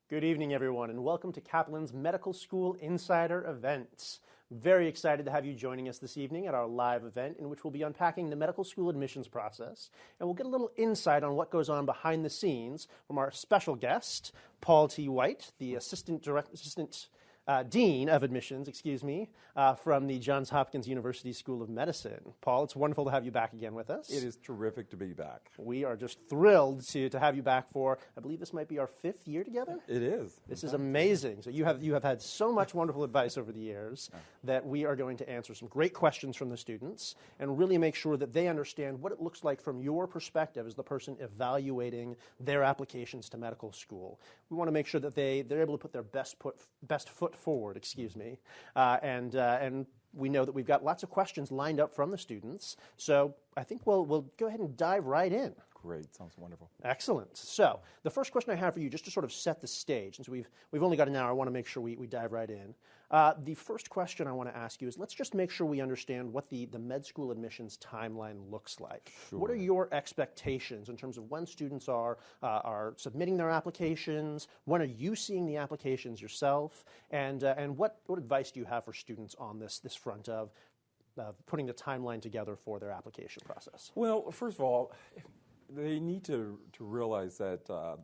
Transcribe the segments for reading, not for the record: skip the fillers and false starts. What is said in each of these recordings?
Good evening, everyone, and welcome to Kaplan's Medical School Insider event. Very excited to have you joining us this evening at our live event in which we'll be unpacking the medical school admissions process, and we'll get a little insight on what goes on behind the scenes from our special guest, Paul T. White, the Dean of Admissions, from the Johns Hopkins University School of Medicine. Paul, it's wonderful to have you back again with us. It is terrific to be back. We are just thrilled to have you back for, I believe this might be our 5th year together? It is. This is amazing. So you have had so much wonderful advice over the years that we are going to answer some great questions from the students and really make sure that they understand what it looks like from your perspective as the person evaluating their applications to medical school. We want to make sure that they're able to put their best foot forward, and we know that we've got lots of questions lined up from the students, so I think we'll go ahead and dive right in. Great, sounds wonderful. Excellent. So the first question I have for you, just to sort of set the stage, and so we've only got an hour, I want to make sure we dive right in. The first question I want to ask you is, let's just make sure we understand what the med school admissions timeline looks like. Sure. What are your expectations in terms of when students are submitting their applications? When are you seeing the applications yourself? And what advice do you have for students on this front of putting the timeline together for their application process? Well, first of all, they need to realize that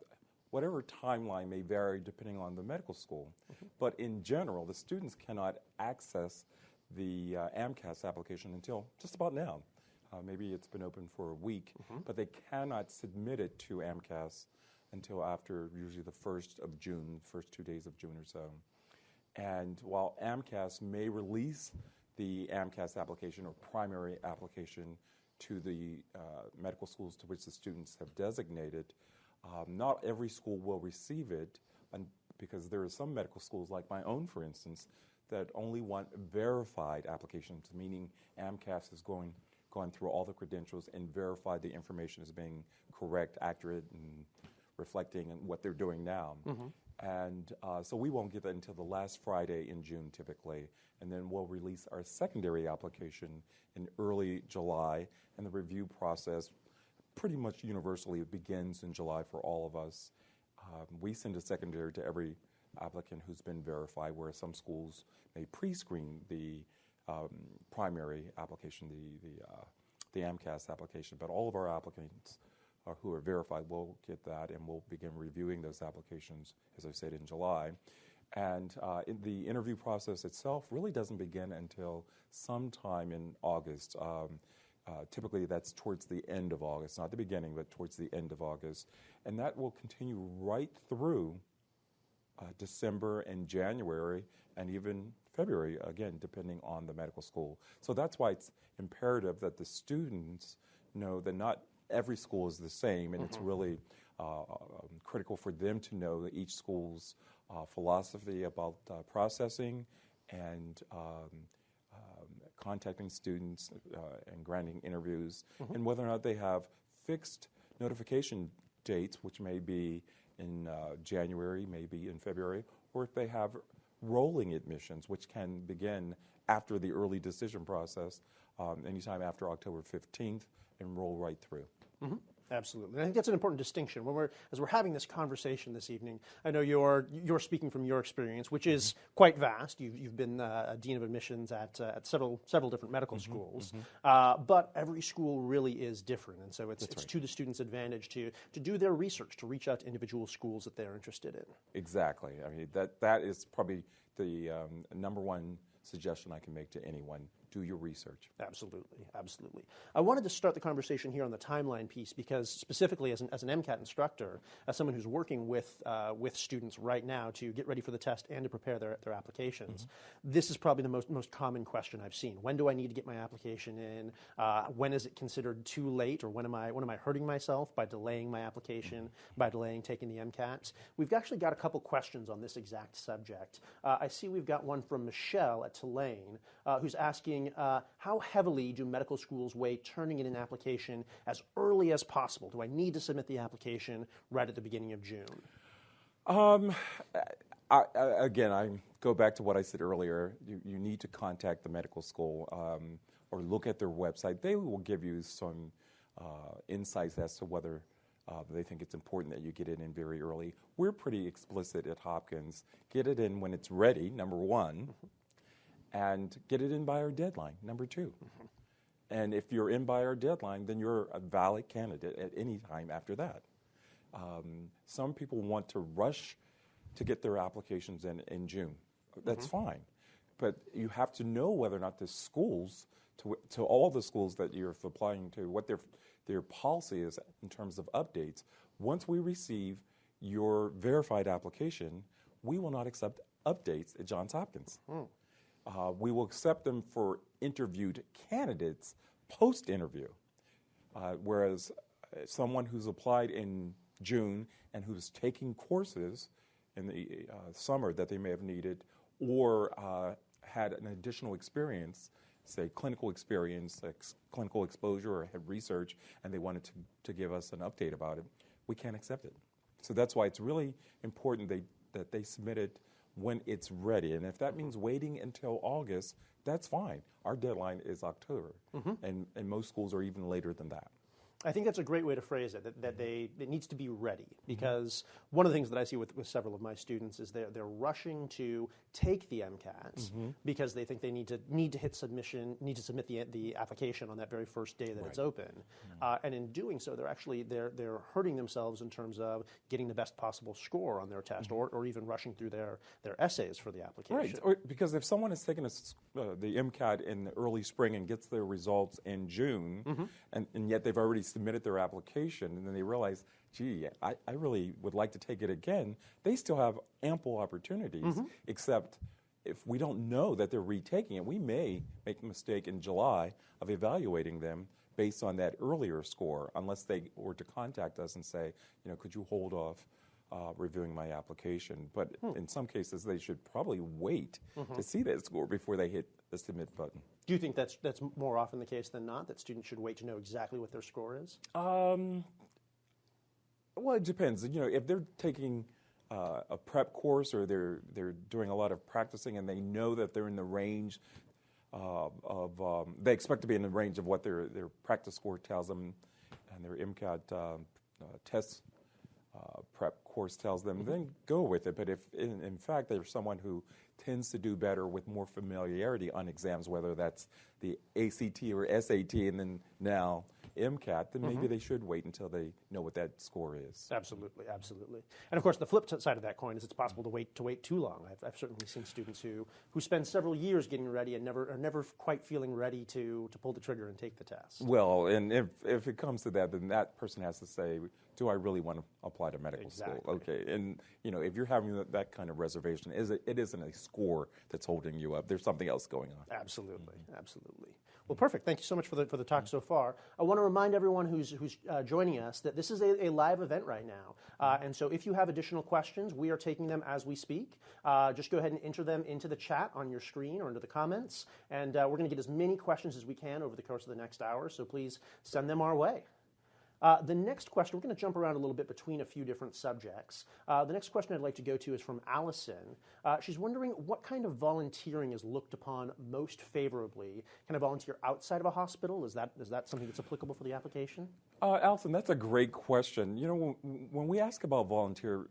whatever timeline may vary depending on the medical school, but in general, the students cannot access the MCAT application until just about now. Maybe it's been open for a week, but they cannot submit it to MCAT until after usually the 1st of June, first 2 days of June or so. And while MCAT may release the MCAT application or primary application to the medical schools to which the students have designated, not every school will receive it, because there are some medical schools, like my own, for instance, that only want verified applications, meaning AMCAS has gone through all the credentials and verified the information as being correct, accurate, and reflecting what they're doing now. And so we won't get that until the last Friday in June, typically. And then we'll release our secondary application in early July. And the review process pretty much universally begins in July for all of us. We send a secondary to every applicant who's been verified, whereas some schools may pre-screen the primary application, the AMCAS application. But all of our applicants who are verified will get that, and we'll begin reviewing those applications, as I said, in July. And the interview process itself really doesn't begin until sometime in August. Typically, that's towards the end of August, not the beginning, but towards the end of August. And that will continue right through December and January, and even February, again, depending on the medical school. So that's why it's imperative that the students know that not every school is the same, and it's really critical for them to know that each school's philosophy about processing and contacting students and granting interviews, and whether or not they have fixed notification dates, which may be in January, maybe in February, or if they have rolling admissions, which can begin after the early decision process, anytime after October 15th, and roll right through. Absolutely. And I think that's an important distinction. As we're having this conversation this evening, I know you're speaking from your experience, which is quite vast. You've been a dean of admissions at several different medical schools, but every school really is different, and so it's to the student's advantage to do their research, to reach out to individual schools that they're interested in. Exactly. I mean, that is probably the number one suggestion I can make to anyone. Do your research. Absolutely, absolutely. I wanted to start the conversation here on the timeline piece because specifically as an MCAT instructor, as someone who's working with students right now to get ready for the test and to prepare their applications, this is probably the most common question I've seen. When do I need to get my application in? When is it considered too late, or when am I hurting myself by delaying my application, by delaying taking the MCAT? We've actually got a couple questions on this exact subject. I see we've got one from Michelle at Tulane who's asking, how heavily do medical schools weigh turning in an application as early as possible? Do I need to submit the application right at the beginning of June? Again, I go back to what I said earlier. You need to contact the medical school or look at their website. They will give you some insights as to whether They think it's important that you get it in very early. We're pretty explicit at Hopkins. Get it in when it's ready, number one, and get it in by our deadline, number two. And if you're in by our deadline, then you're a valid candidate at any time after that. Some people want to rush to get their applications in June. That's fine. But you have to know whether or not the schools, to all the schools that you're applying to, what their policy is in terms of updates. Once we receive your verified application, we will not accept updates at Johns Hopkins. We will accept them for interviewed candidates post-interview, whereas someone who's applied in June and who's taking courses in the summer that they may have needed or had an additional experience, say clinical experience, clinical exposure, or had research, and they wanted to give us an update about it, we can't accept it. So that's why it's really important that they submit it when it's ready. And if that means waiting until August, that's fine. Our deadline is October, and most schools are even later than that. I think that's a great way to phrase it, that it needs to be ready, because one of the things that I see with several of my students is they're rushing to take the MCAT because they think they need to hit submission, need to submit the application on that very first day that it's open. And in doing so, they're hurting themselves in terms of getting the best possible score on their test, or even rushing through their essays for the application. Right, or, because if someone has taken the MCAT in the early spring and gets their results in June, and yet they've already submitted their application, and then they realize, gee, I really would like to take it again, they still have ample opportunities, except if we don't know that they're retaking it, we may make a mistake in July of evaluating them based on that earlier score, unless they were to contact us and say, could you hold off reviewing my application? But in some cases, they should probably wait to see that score before they hit the submit button. Do you think that's more often the case than not, that students should wait to know exactly what their score is? Well, it depends. If they're taking a prep course, or they're doing a lot of practicing, and they know that they're in the range they expect to be in the range of what their practice score tells them, and their MCAT test prep course tells them, then go with it. But if, in fact, there's someone who tends to do better with more familiarity on exams, whether that's the ACT or SAT and then now MCAT, then maybe they should wait until they know what that score is. Absolutely, absolutely. And of course, the flip side of that coin is it's possible to wait too long. I've certainly seen students who spend several years getting ready and are never quite feeling ready to pull the trigger and take the test. Well, and if it comes to that, then that person has to say, do I really want to apply to medical school? Okay, and if you're having that kind of reservation, it isn't a score that's holding you up. There's something else going on. Absolutely, absolutely. Well, perfect. Thank you so much for the talk so far. I want to remind everyone who's joining us that this is a live event right now. And so if you have additional questions, we are taking them as we speak. Just go ahead and enter them into the chat on your screen or into the comments. And we're going to get as many questions as we can over the course of the next hour, so please send them our way. The next question, we're going to jump around a little bit between a few different subjects. The next question I'd like to go to is from Allison. She's wondering what kind of volunteering is looked upon most favorably. Can I volunteer outside of a hospital? Is that something that's applicable for the application? Allison, that's a great question. When we ask about volunteer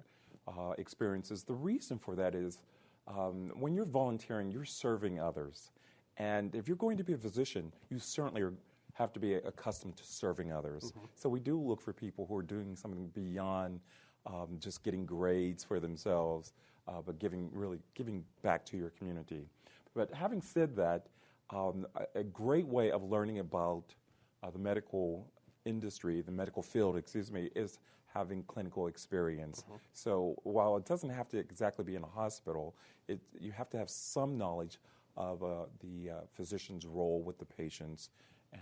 experiences, the reason for that is when you're volunteering, you're serving others. And if you're going to be a physician, you certainly have to be accustomed to serving others. So we do look for people who are doing something beyond just getting grades for themselves, but giving back to your community. But having said that, a great way of learning about the medical industry, the medical field, is having clinical experience. So while it doesn't have to exactly be in a hospital, you have to have some knowledge of the physician's role with the patients,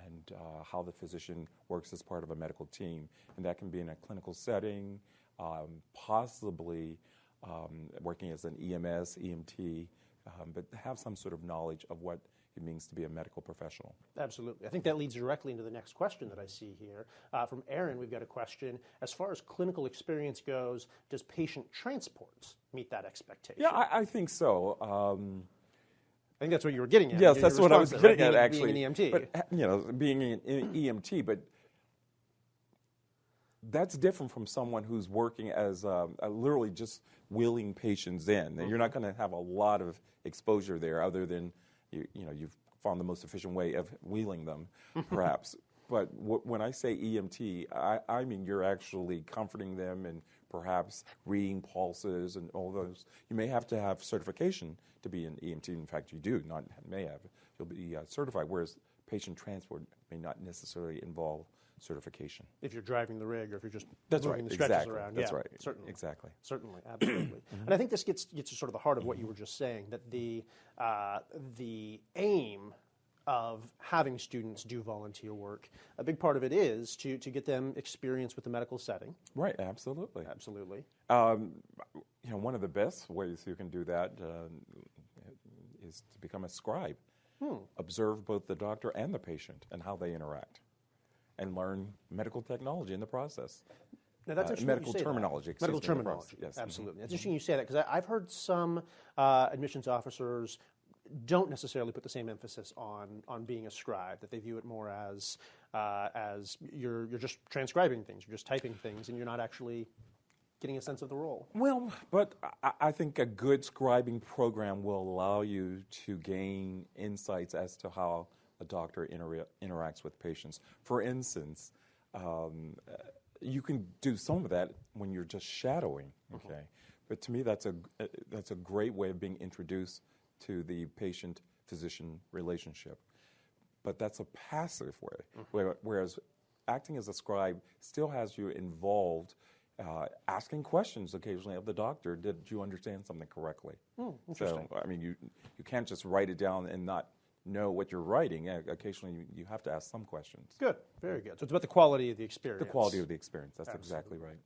and how the physician works as part of a medical team. And that can be in a clinical setting, possibly working as an EMS, EMT, but have some sort of knowledge of what it means to be a medical professional. Absolutely. I think that leads directly into the next question that I see here. From Aaron, we've got a question. As far as clinical experience goes, does patient transport meet that expectation? Yeah, I think so. I think that's what you were getting at. Yes, that's what I was getting at, actually. Being an EMT. But, being an EMT, but that's different from someone who's working as literally just wheeling patients in. And you're not going to have a lot of exposure there other than, you've found the most efficient way of wheeling them, perhaps. But when I say EMT, I mean you're actually comforting them and perhaps reading pulses and all those. You may have to have certification to be an EMT. In fact, you do, not may have. You'll be certified, whereas patient transport may not necessarily involve certification. If you're driving the rig or if you're just That's moving right. the stretchers Exactly. around. That's yeah, right. Certainly. Exactly. Certainly, absolutely. And I think this gets to sort of the heart of what you were just saying, that the aim of having students do volunteer work, a big part of it is to get them experience with the medical setting. Right, absolutely. Absolutely. One of the best ways you can do that is to become a scribe. Observe both the doctor and the patient and how they interact, and learn medical technology in the process. Now that's interesting. Medical terminology. Medical terminology. Yes, absolutely. It's interesting you say that, because I've heard some admissions officers don't necessarily put the same emphasis on being a scribe, that they view it more as you're just transcribing things, you're just typing things, and you're not actually getting a sense of the role. Well, but I think a good scribing program will allow you to gain insights as to how a doctor interacts with patients. For instance, you can do some of that when you're just shadowing, okay? But to me, that's a great way of being introduced to the patient-physician relationship. But that's a passive way, whereas acting as a scribe still has you involved, asking questions occasionally of the doctor. Did you understand something correctly? Interesting. So, I mean, you can't just write it down and not know what you're writing. Occasionally, you have to ask some questions. Good. Very good. So it's about the quality of the experience. The quality of the experience. That's Absolutely. exactly right.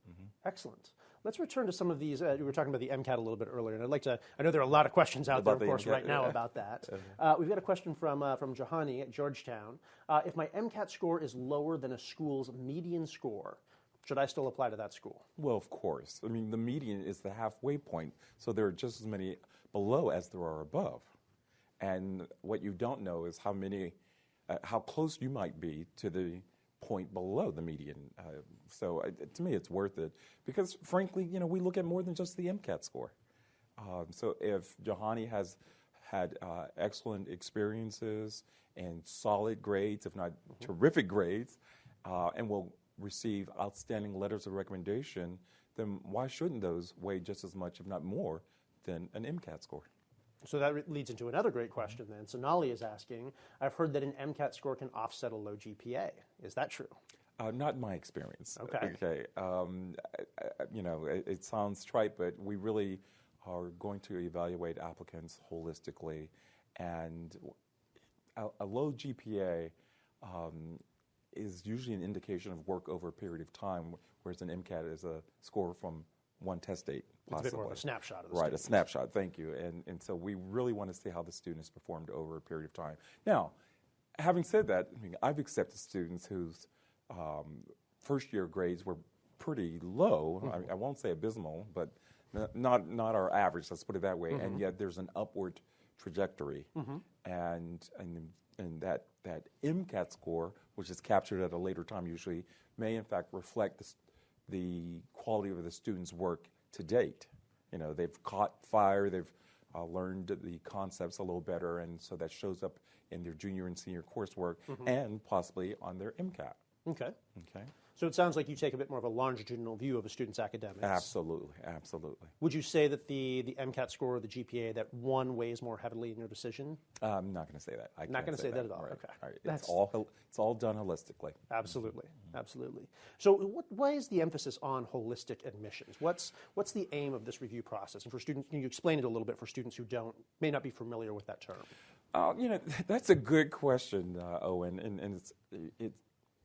Excellent. Let's return to some of these. We were talking about the MCAT a little bit earlier, and I know there are a lot of questions out there, of course, right now about that. We've got a question from Jahani at Georgetown. If my MCAT score is lower than a school's median score, should I still apply to that school? Well, of course. I mean, the median is the halfway point, so there are just as many below as there are above. And what you don't know is how close you might be to the point below the median. So to me, it's worth it because, frankly, we look at more than just the MCAT score. So if Jahani has had excellent experiences and solid grades, if not terrific grades, and will receive outstanding letters of recommendation, then why shouldn't those weigh just as much, if not more, than an MCAT score? So that leads into another great question then. Sonali is asking, I've heard that an MCAT score can offset a low GPA. Is that true? Not in my experience. Okay. It sounds trite, but we really are going to evaluate applicants holistically. And a low GPA is usually an indication of work over a period of time, whereas an MCAT is a score from one test date, possibly. It's a bit more of a snapshot of the Right, student. a snapshot, thank you. And so we really want to see how the student has performed over a period of time. Now, having said that, I've accepted students whose first-year grades were pretty low. I won't say abysmal, but not our average, let's put it that way. And yet there's an upward trajectory. And that MCAT score, which is captured at a later time usually, may in fact reflect the quality of the student's work to date. They've caught fire, they've learned the concepts a little better, and so that shows up in their junior and senior coursework and possibly on their MCAT. Okay. So it sounds like you take a bit more of a longitudinal view of a student's academics. Absolutely, absolutely. Would you say that the MCAT score or the GPA, that one weighs more heavily in your decision? I'm not going to say that. Not going to say that at all. Right. Okay. Right. It's all done holistically. Absolutely, absolutely. So why is the emphasis on holistic admissions? What's the aim of this review process? And for students, can you explain it a little bit for students who may not be familiar with that term? That's a good question, Owen, and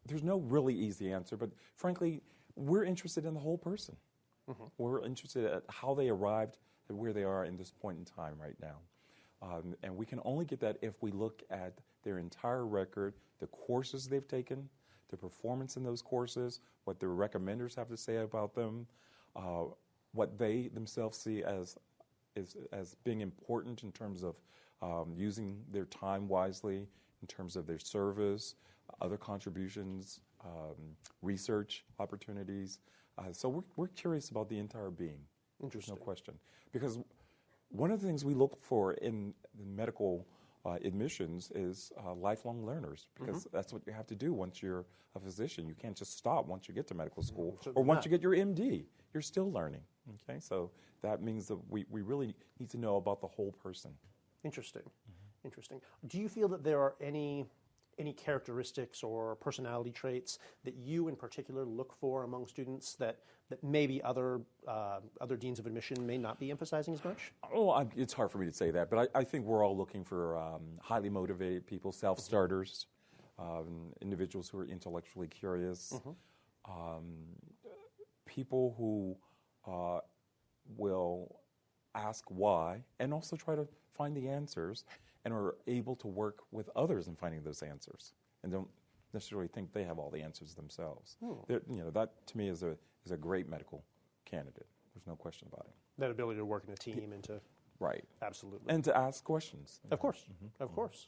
there's no really easy answer, but frankly, we're interested in the whole person. We're interested at how they arrived at where they are in this point in time right now. And we can only get that if we look at their entire record, the courses they've taken, the performance in those courses, what their recommenders have to say about them, what they themselves see as being important in terms of using their time wisely, in terms of their service, other contributions, research opportunities. So we're curious about the entire being. Interesting. No question. Because one of the things we look for in medical admissions is lifelong learners, because that's what you have to do once you're a physician. You can't just stop once you get to medical school, or once you get your MD. You're still learning. Okay, so that means that we really need to know about the whole person. Interesting. Interesting. Do you feel that there are any characteristics or personality traits that you in particular look for among students that maybe other deans of admission may not be emphasizing as much? Oh, it's hard for me to say that, but I think we're all looking for highly motivated people, self-starters, individuals who are intellectually curious, people who will ask why and also try to find the answers, and are able to work with others in finding those answers, and don't necessarily think they have all the answers themselves. That to me is a great medical candidate. There's no question about it. That ability to work in a team and to right, absolutely, and to ask questions. Of course, of course.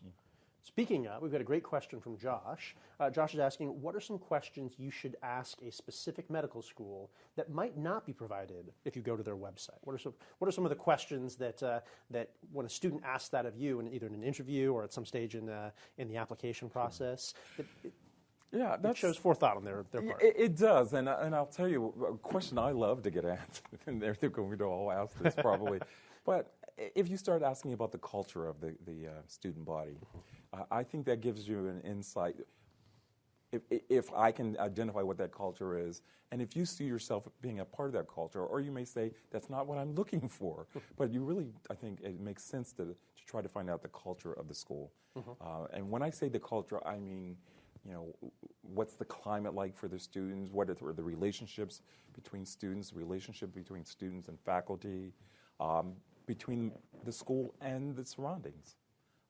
Speaking of, we've got a great question from Josh. Josh is asking, what are some questions you should ask a specific medical school that might not be provided if you go to their website? What are some of the questions that when a student asks that of you, either in an interview or at some stage in the application process, that shows forethought on their part? It does, and I'll tell you a question I love to get asked, and they're going to all ask this probably, but if you start asking about the culture of the student body, I think that gives you an insight. If I can identify what that culture is, and if you see yourself being a part of that culture, or you may say, that's not what I'm looking for, but you really, I think it makes sense to try to find out the culture of the school. And when I say the culture, I mean, what's the climate like for the students? What are the relationships between students, relationship between students and faculty, between the school and the surroundings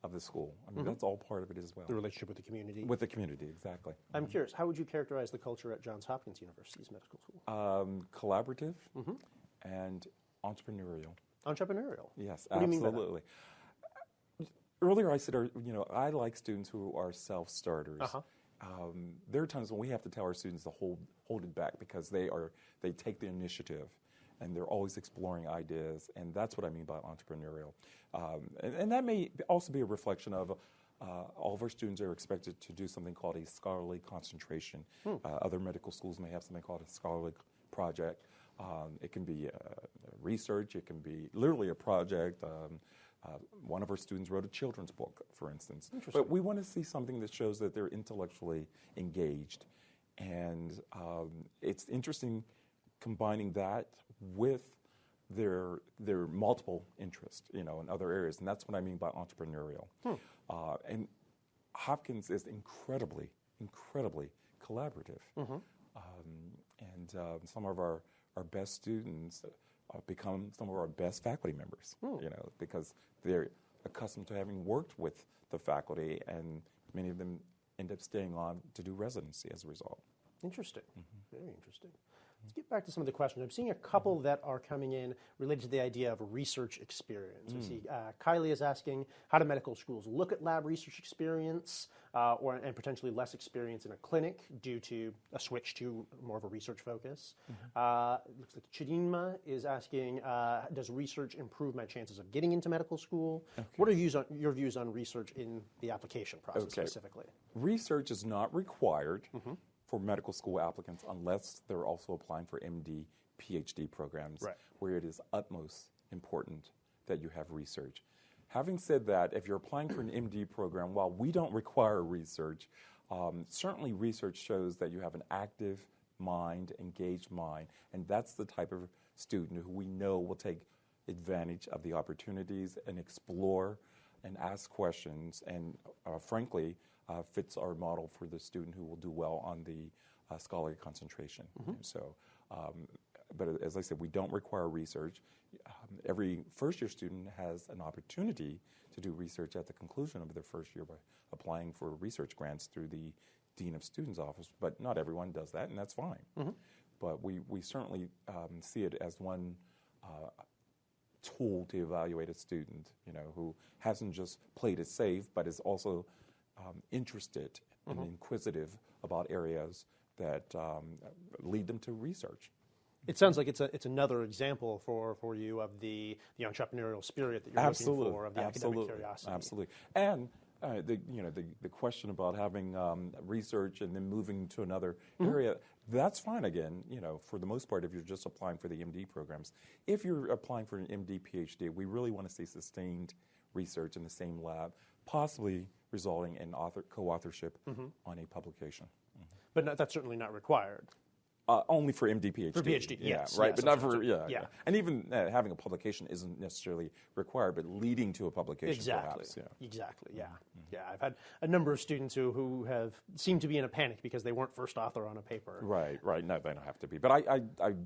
of the school. I mean, that's all part of it as well. The relationship with the community. With the community, exactly. I'm curious, how would you characterize the culture at Johns Hopkins University's medical school? Collaborative and entrepreneurial. Entrepreneurial? Yes, what absolutely. Do you mean by that? Earlier I said, I like students who are self-starters. There are times when we have to tell our students to hold it back because they take the initiative, and they're always exploring ideas, and that's what I mean by entrepreneurial. And that may also be a reflection of all of our students are expected to do something called a scholarly concentration. Other medical schools may have something called a scholarly project. It can be research, it can be literally a project. One of our students wrote a children's book, for instance. But we want to see something that shows that they're intellectually engaged. And it's interesting combining that with their multiple interests, in other areas. And that's what I mean by entrepreneurial. And Hopkins is incredibly collaborative. And some of our best students become some of our best faculty members, because they're accustomed to having worked with the faculty, and many of them end up staying on to do residency as a result. Interesting. Very interesting. Let's get back to some of the questions. I'm seeing a couple that are coming in related to the idea of research experience. We see Kylie is asking, how do medical schools look at lab research experience and potentially less experience in a clinic due to a switch to more of a research focus? Looks like Chidinma is asking, does research improve my chances of getting into medical school? What are your views on research in the application process specifically? Research is not required for medical school applicants unless they're also applying for MD, PhD programs, where it is utmost important that you have research. Having said that, if you're applying for an MD program, while we don't require research, certainly research shows that you have an active mind, engaged mind, and that's the type of student who we know will take advantage of the opportunities and explore and ask questions, and frankly, fits our model for the student who will do well on the scholarly concentration. So, but as I said, we don't require research. Every first-year student has an opportunity to do research at the conclusion of their first year by applying for research grants through the Dean of Students Office, but not everyone does that, and that's fine. But we certainly see it as one tool to evaluate a student, who hasn't just played it safe, but is also interested and inquisitive about areas that lead them to research. It sounds like it's another example for you of the entrepreneurial spirit that you're looking for, of the academic curiosity. Absolutely. And the question about having research and then moving to another area, that's fine again, for the most part if you're just applying for the MD programs. If you're applying for an MD, PhD, we really want to see sustained research in the same lab, possibly resulting in co-authorship on a publication. But that's certainly not required. Only for MD, PhD. For PhD, yes. Right, yes, but not for, yeah. And even having a publication isn't necessarily required, but leading to a publication perhaps. Yeah. Exactly, yeah. Yeah, I've had a number of students who have seemed to be in a panic because they weren't first author on a paper. Right. No, they don't have to be. But I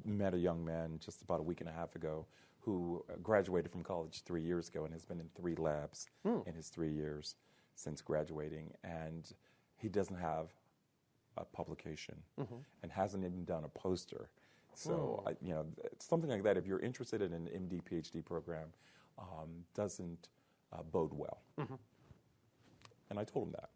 met a young man just about a week and a half ago who graduated from college 3 years ago and has been in 3 labs in his 3 years since graduating, and he doesn't have a publication and hasn't even done a poster. So, something like that, if you're interested in an MD, PhD program, doesn't bode well. And I told him that.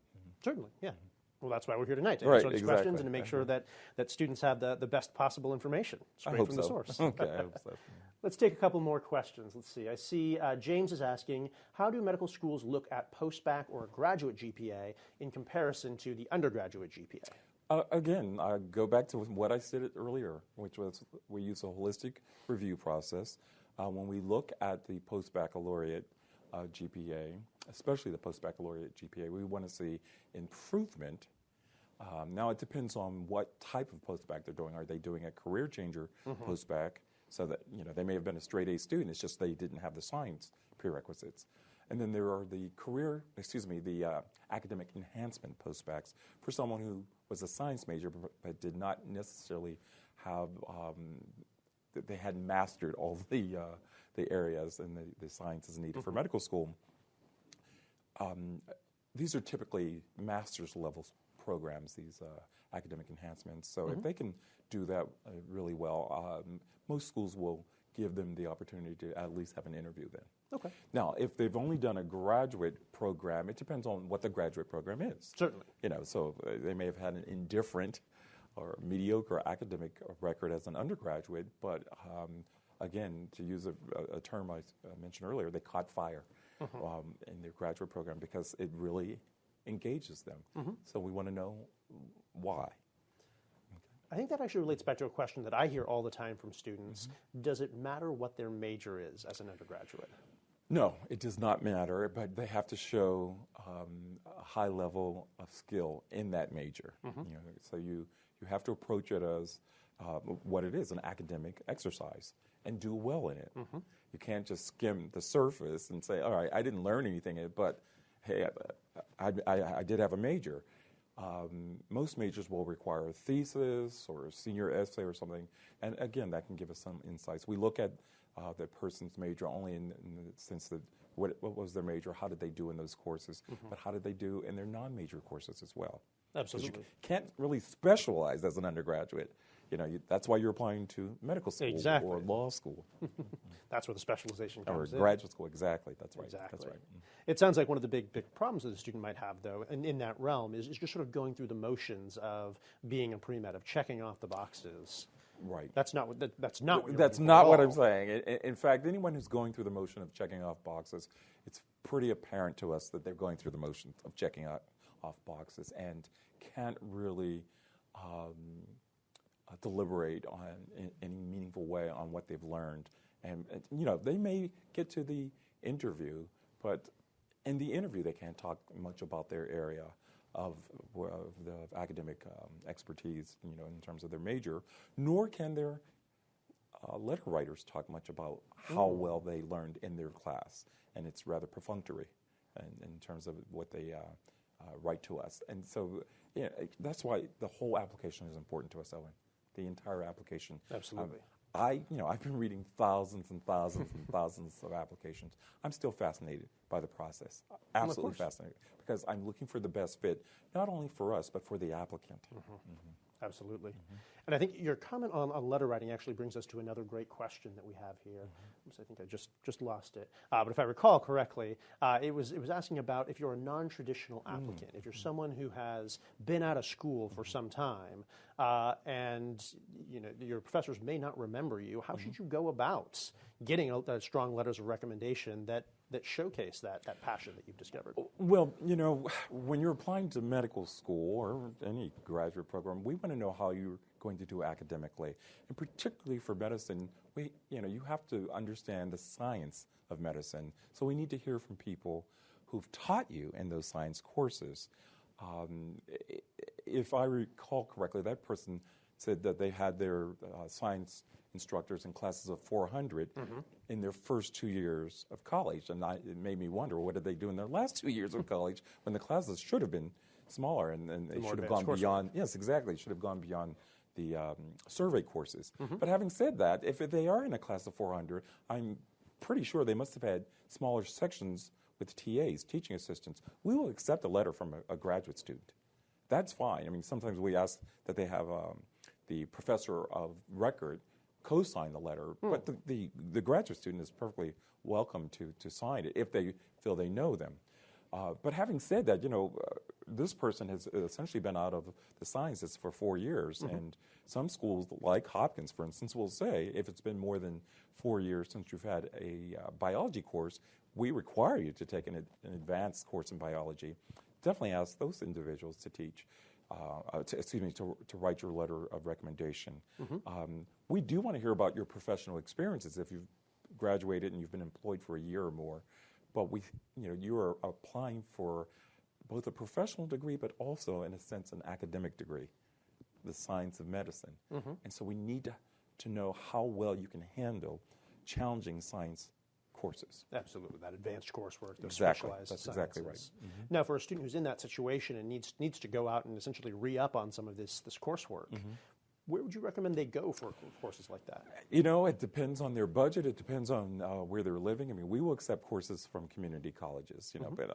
Certainly, yeah. Well, that's why we're here tonight, to answer these questions and to make sure that students have the best possible information straight from the source. Okay, I hope so. Let's take a couple more questions. Let's see. I see James is asking, how do medical schools look at post-bac or graduate GPA in comparison to the undergraduate GPA? Again, I go back to what I said earlier, which was we use a holistic review process. When we look at the post-baccalaureate GPA, especially the post-baccalaureate GPA, we want to see improvement. Now, it depends on what type of post-bac they're doing. Are they doing a career changer post-bac, so that they may have been a straight A student, it's just they didn't have the science prerequisites. And then there are the academic enhancement post-bacs for someone who was a science major but did not necessarily have, they hadn't mastered all the areas and the sciences needed for medical school. These are typically master's level programs, these academic enhancements. So if they can do that really well, most schools will give them the opportunity to at least have an interview then. Okay. Now, if they've only done a graduate program, it depends on what the graduate program is. Certainly. So they may have had an indifferent or mediocre academic record as an undergraduate, but again, to use a term I mentioned earlier, they caught fire in their graduate program because it really engages them. So we want to know why. I think that actually relates back to a question that I hear all the time from students. Does it matter what their major is as an undergraduate? No, it does not matter, but they have to show a high level of skill in that major. So you have to approach it as what it is, an academic exercise, and do well in it. You can't just skim the surface and say, all right, I didn't learn anything, but hey, I did have a major. Most majors will require a thesis or a senior essay or something, and again, that can give us some insights. We look at that person's major only in the sense that what was their major, how did they do in those courses, but how did they do in their non-major courses as well? Absolutely. You can't really specialize as an undergraduate. That's why you're applying to medical school or law school. That's where the specialization comes in. Or graduate school, exactly. That's right. Exactly. That's right. It sounds like one of the big problems that a student might have, though, in that realm, is just sort of going through the motions of being a pre-med, of checking off the boxes. Right. That's not what That's not what I'm saying. In fact, anyone who's going through the motion of checking off boxes, it's pretty apparent to us that they're going through the motion of checking off boxes and can't really deliberate in any meaningful way on what they've learned. And they may get to the interview, but in the interview they can't talk much about their area of the academic expertise, in terms of their major, nor can their letter writers talk much about how well they learned in their class. And it's rather perfunctory in terms of what they write to us. And so that's why the whole application is important to us, Owen. The entire application. Absolutely. I've been reading thousands and thousands and thousands of applications. I'm still fascinated by the process. Absolutely fascinated, because I'm looking for the best fit, not only for us, but for the applicant. Absolutely. And I think your comment on letter writing actually brings us to another great question that we have here. Oops, I think I just lost it. But if I recall correctly, it was asking about if you're a non-traditional applicant, if you're someone who has been out of school for some time, and your professors may not remember you, how should you go about getting strong letters of recommendation that showcase that passion that you've discovered? Well, when you're applying to medical school or any graduate program, we want to know how you're going to do academically. And particularly for medicine, you have to understand the science of medicine. So we need to hear from people who've taught you in those science courses. If I recall correctly, that person said that they had their science instructors in classes of 400 in their first 2 years of college. And it made me wonder, what did they do in their last 2 years of college when the classes should have been smaller and they should have gone beyond. Yes, exactly. Should have gone beyond the survey courses. But having said that, if they are in a class of 400, I'm pretty sure they must have had smaller sections with TAs, teaching assistants. We will accept a letter from a graduate student. That's fine. I mean, sometimes we ask that they have the professor of record co-sign the letter, but the graduate student is perfectly welcome to sign it if they feel they know them. But having said that, this person has essentially been out of the sciences for 4 years, and some schools like Hopkins, for instance, will say if it's been more than 4 years since you've had a biology course, we require you to take an advanced course in biology. Definitely ask those individuals to teach. To write your letter of recommendation. We do want to hear about your professional experiences if you've graduated and you've been employed for a year or more. But you are applying for both a professional degree, but also, in a sense, an academic degree, the science of medicine. And so we need to know how well you can handle challenging science courses. Absolutely, that advanced coursework, those exactly. specialized That's sciences. Exactly right. Now, for a student who's in that situation and needs to go out and essentially re-up on some of this coursework, where would you recommend they go for courses like that? It depends on their budget. It depends on where they're living. I mean, we will accept courses from community colleges, but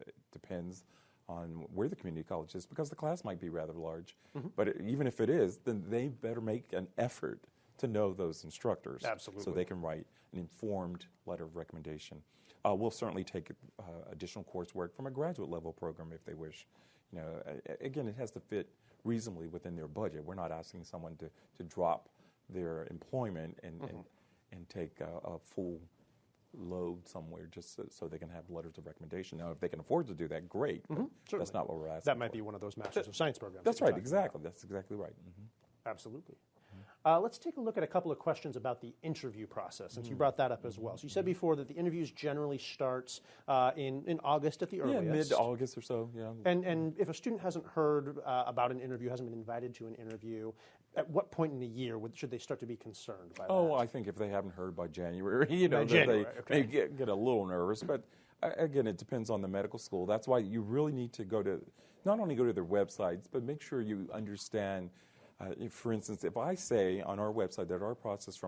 it depends on where the community college is because the class might be rather large. But even if it is, then they better make an effort to know those instructors. Absolutely. So they can write an informed letter of recommendation. We'll certainly take additional coursework from a graduate level program if they wish. Again, it has to fit reasonably within their budget. We're not asking someone to drop their employment and take a full load somewhere just so they can have letters of recommendation. Now, if they can afford to do that, great. But that's not what we're asking. That might be one of those Masters of Science programs. That's right, exactly. That's exactly right. Absolutely. Let's take a look at a couple of questions about the interview process, since you brought that up as well. So you said before that the interviews generally starts in August at the earliest. Yeah, mid-August or so, yeah. And if a student hasn't heard about an interview, hasn't been invited to an interview, at what point in the year should they start to be concerned by that? I think if they haven't heard by January, January, they may get a little nervous. But again, it depends on the medical school. That's why you really need to not only go to their websites, but make sure you understand. For instance, if I say on our website that our process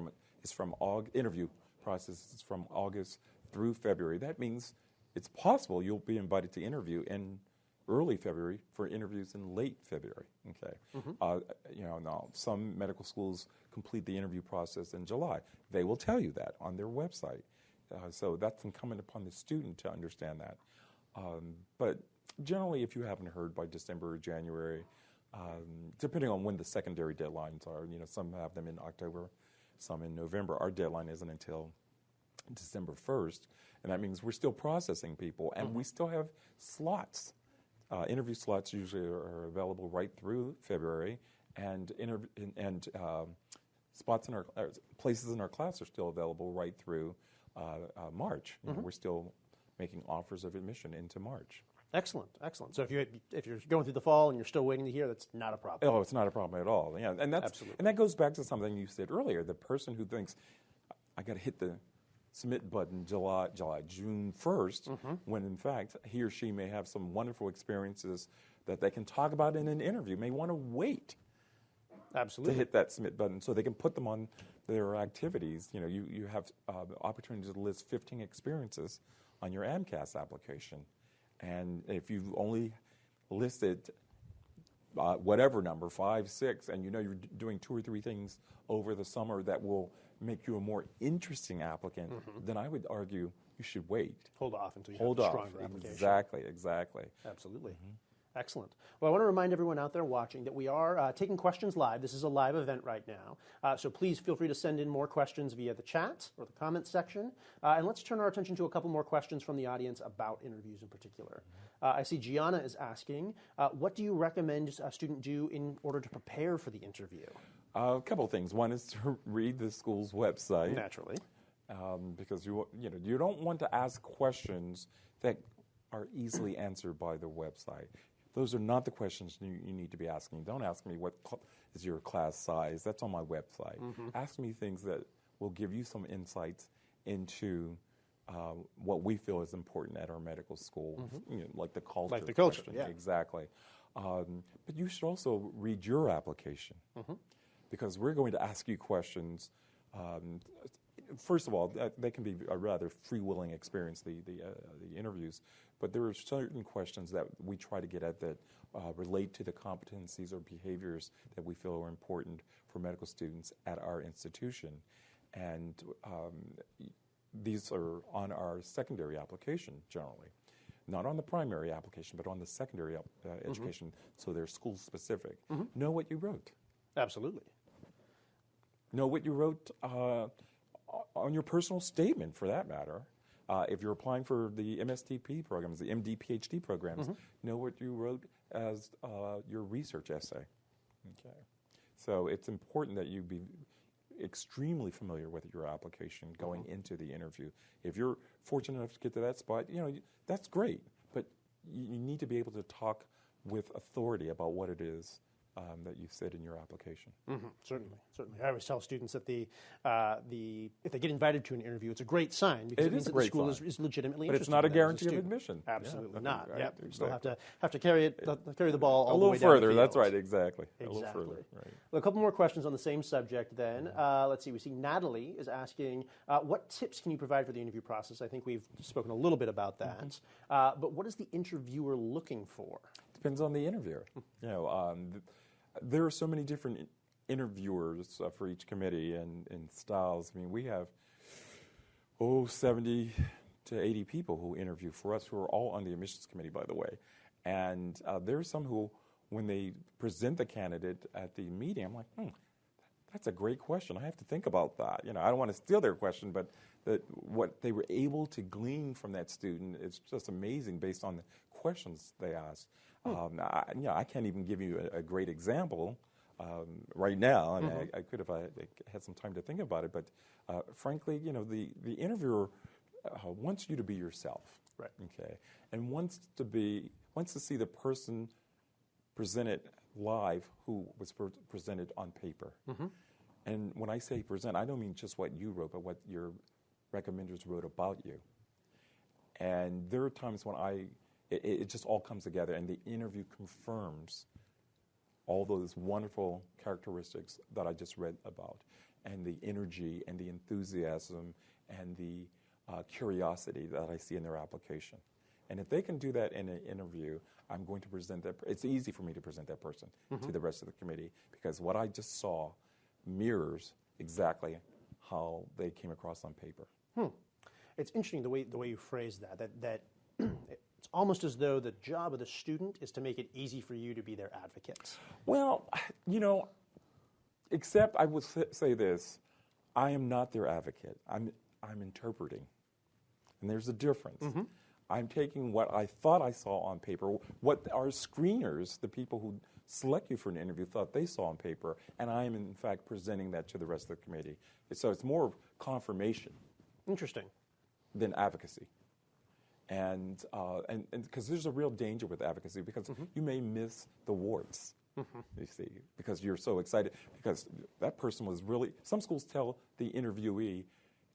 interview process is from August through February, that means it's possible you'll be invited to interview in early February for interviews in late February. Okay, now some medical schools complete the interview process in July. They will tell you that on their website. So that's incumbent upon the student to understand that. But generally, if you haven't heard by December or January. Depending on when the secondary deadlines are, some have them in October, some in November. Our deadline isn't until December 1st, and that means we're still processing people, and we still have slots. Interview slots usually are available right through February, and spots in our places in our class are still available right through March. We're still making offers of admission into March. Excellent. So if you're going through the fall and you're still waiting to hear, that's not a problem. Oh, it's not a problem at all. Yeah, and that goes back to something you said earlier. The person who thinks I got to hit the submit button June 1st, when in fact he or she may have some wonderful experiences that they can talk about in an interview. May want to wait. Absolutely. To hit that submit button so they can put them on their activities. You have the opportunity to list 15 experiences on your AMCAS application. And if you've only listed whatever number, 5, 6, and you know you're doing 2 or 3 things over the summer that will make you a more interesting applicant, then I would argue you should wait. Hold off until you have a stronger application. Exactly. Absolutely. Excellent. Well, I want to remind everyone out there watching that we are taking questions live. This is a live event right now. So please feel free to send in more questions via the chat or the comments section. And let's turn our attention to a couple more questions from the audience about interviews in particular. I see Gianna is asking, what do you recommend a student do in order to prepare for the interview? A couple of things. One is to read the school's website. Naturally. Because you don't want to ask questions that are easily answered by the website. Those are not the questions you need to be asking. Don't ask me what is your class size. That's on my website. Ask me things that will give you some insights into what we feel is important at our medical school, like the culture. Like the culture, question. yeah. Exactly. But you should also read your application because we're going to ask you questions. First of all, they can be a rather free-willing experience, the interviews, but there are certain questions that we try to get at that relate to the competencies or behaviors that we feel are important for medical students at our institution. And these are on our secondary application generally. Not on the primary application, but on the secondary education, so they're school-specific. Know what you wrote. Absolutely. Know what you wrote on your personal statement, for that matter. If you're applying for the MSTP programs, the MD PhD programs, know what you wrote as your research essay. Okay. So it's important that you be extremely familiar with your application going into the interview. If you're fortunate enough to get to that spot, that's great, but you need to be able to talk with authority about what it is that you said in your application. Certainly. I always tell students that if they get invited to an interview, it's a great sign because it means that the school is legitimately interested. But it's not a in guarantee of admission. Absolutely not. Right, Yep. exactly. You still have to carry the ball all a the way little down further. the That's field. right. Exactly. A little further. Right. Well, a couple more questions on the same subject then. Let's see. We see Natalie is asking, what tips can you provide for the interview process? I think we've spoken a little bit about that. But what is the interviewer looking for? Depends on the interviewer. There are so many different interviewers for each committee and styles. I mean, we have 70 to 80 people who interview for us, who are all on the admissions committee, by the way. And there are some who, when they present the candidate at the meeting, I'm like, that's a great question. I have to think about that. I don't want to steal their question, but what they were able to glean from that student is just amazing based on the questions they asked. I can't even give you a great example right now, and I could if I had some time to think about it. But frankly, the interviewer wants you to be yourself, right? Okay, and wants to see the person presented live who was presented on paper. And when I say present, I don't mean just what you wrote, but what your recommenders wrote about you. And there are times when it just all comes together, and the interview confirms all those wonderful characteristics that I just read about, and the energy and the enthusiasm and the curiosity that I see in their application. And if they can do that in an interview, I'm going to present that. It's easy for me to present that person to the rest of the committee, because what I just saw mirrors exactly how they came across on paper. It's interesting the way you phrase that it's almost as though the job of the student is to make it easy for you to be their advocate. Well, except I would say this: I am not their advocate. I'm interpreting, and there's a difference. I'm taking what I thought I saw on paper, what our screeners, the people who select you for an interview, thought they saw on paper, and I am in fact presenting that to the rest of the committee. So it's more of confirmation. Interesting. Than advocacy. And because there's a real danger with advocacy, because you may miss the warts, you see, because you're so excited, because that person was really, some schools tell the interviewee,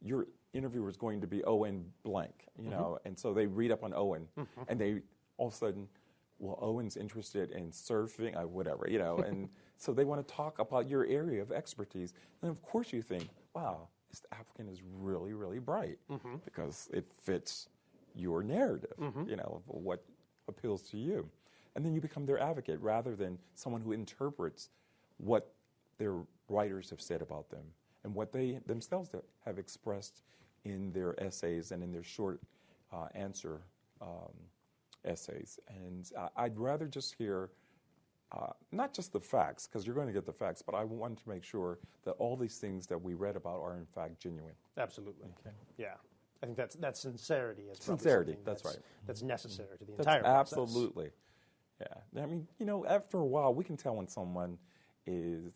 your interviewer is going to be Owen blank, and so they read up on Owen, and they all of a sudden, well, Owen's interested in surfing, whatever, and so they want to talk about your area of expertise. And of course you think, wow, this applicant is really, really bright, because it fits your narrative, of what appeals to you. and then you become their advocate rather than someone who interprets what their writers have said about them and what they themselves have expressed in their essays and in their short answer essays. And I'd rather just hear not just the facts, because you're going to get the facts, but I wanted to make sure that all these things that we read about are in fact genuine. Absolutely. Okay. Yeah. I think that's sincerity. Is sincerity, that's right. That's necessary to the entire process. process. Absolutely. Yeah. I mean, you know, after a while, we can tell when someone is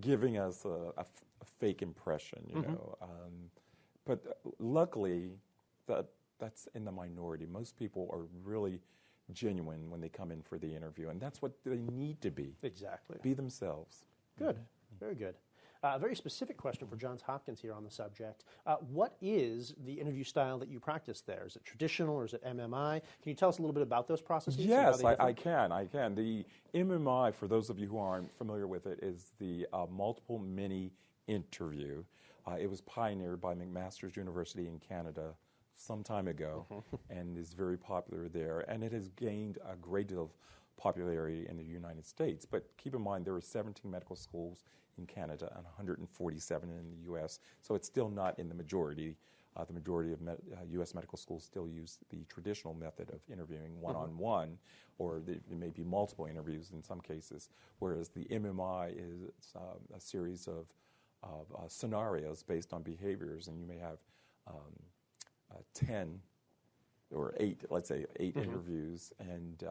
giving us a fake impression, you know. But luckily, that's in the minority. Most people are really genuine when they come in for the interview, and that's what they need to be. Exactly. Be themselves. Good. Very good. A very specific question for Johns Hopkins here on the subject. What is the interview style that you practice there? Is it traditional or is it MMI? Can you tell us a little bit about those processes? Yes, I can. The MMI, for those of you who aren't familiar with it, is the multiple mini interview. It was pioneered by McMaster's University in Canada some time ago and is very popular there. And it has gained a great deal of popularity in the United States. But keep in mind, there are 17 medical schools in Canada and 147 in the U.S., so it's still not in the majority. The majority of U.S. medical schools still use the traditional method of interviewing one-on-one, or there may be multiple interviews in some cases, whereas the MMI is a series of scenarios based on behaviors, and you may have 10 or 8, let's say 8 interviews, and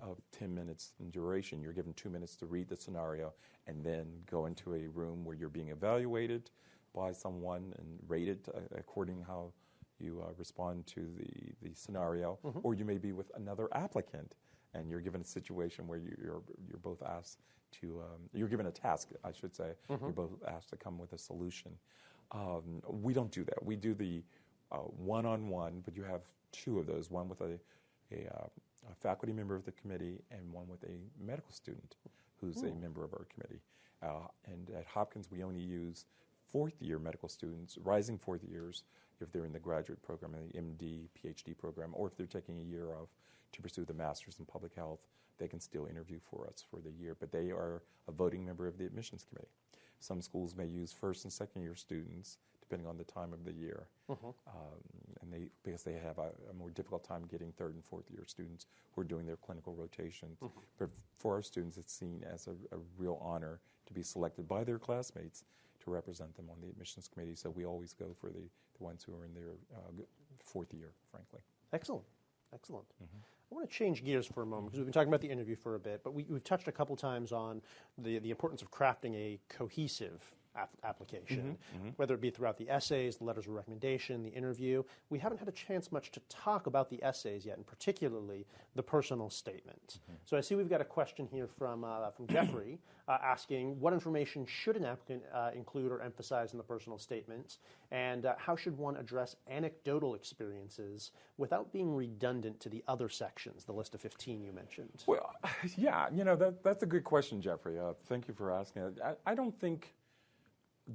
of 10 minutes in duration. You're given 2 minutes to read the scenario and then go into a room where you're being evaluated by someone and rated according how you respond to the scenario. Or you may be with another applicant and you're given a situation where you're both asked to, you're given a task, I should say. You're both asked to come with a solution. We don't do that. We do the one-on-one, but you have 2 of those, one with a faculty member of the committee and one with a medical student who's a member of our committee. And at Hopkins, we only use 4th-year medical students, rising 4th years, if they're in the graduate program, in the MD, PhD program, or if they're taking a year off to pursue the master's in public health, they can still interview for us for the year, but they are a voting member of the admissions committee. Some schools may use 1st and 2nd-year students, depending on the time of the year, and because they have a more difficult time getting 3rd and 4th-year students who are doing their clinical rotations. But for our students, it's seen as a real honor to be selected by their classmates to represent them on the admissions committee. So we always go for the ones who are in their 4th year, frankly. Excellent. Excellent. I want to change gears for a moment because we've been talking about the interview for a bit, but we've touched a couple times on the importance of crafting a cohesive application, whether it be throughout the essays, the letters of recommendation, the interview. We haven't had a chance much to talk about the essays yet, and particularly the personal statement. So I see we've got a question here from Jeffrey asking, what information should an applicant include or emphasize in the personal statement, and how should one address anecdotal experiences without being redundant to the other sections, the list of 15 you mentioned? Well, yeah, you know, that's a good question, Jeffrey. Thank you for asking it. I don't think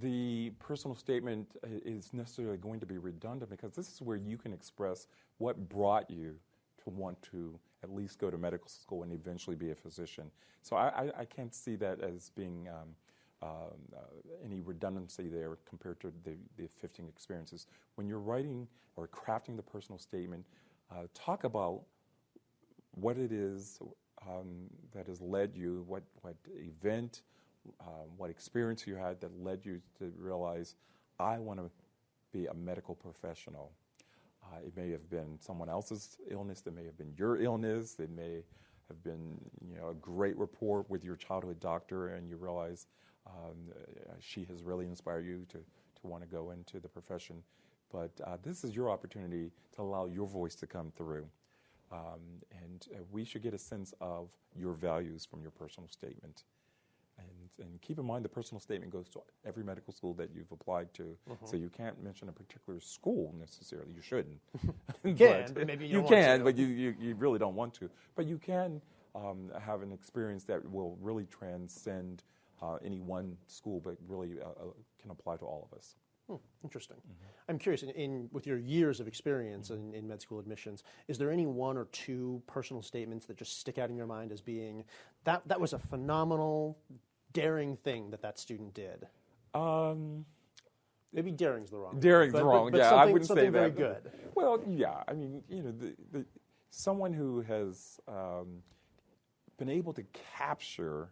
the personal statement is necessarily going to be redundant, because this is where you can express what brought you to want to at least go to medical school and eventually be a physician. So I can't see that as being any redundancy there compared to the 15 experiences. When you're writing or crafting the personal statement, talk about what it is that has led you, what event, what experience you had that led you to realize, I want to be a medical professional. It may have been someone else's illness. It may have been your illness. It may have been, you know, a great rapport with your childhood doctor, and you realize she has really inspired you to want to go into the profession. But this is your opportunity to allow your voice to come through. And we should get a sense of your values from your personal statement. And keep in mind, the personal statement goes to every medical school that you've applied to, so you can't mention a particular school necessarily. You shouldn't. You can, but maybe you can, but you really don't want to. But you can have an experience that will really transcend any one school, but really can apply to all of us. Interesting. I'm curious, with your years of experience in med school admissions, is there any one or two personal statements that just stick out in your mind as being, that was a phenomenal, daring thing that student did? Maybe daring's the wrong word. Daring's wrong, but yeah, I wouldn't say that. Something very good. Well, yeah, I mean, someone who has been able to capture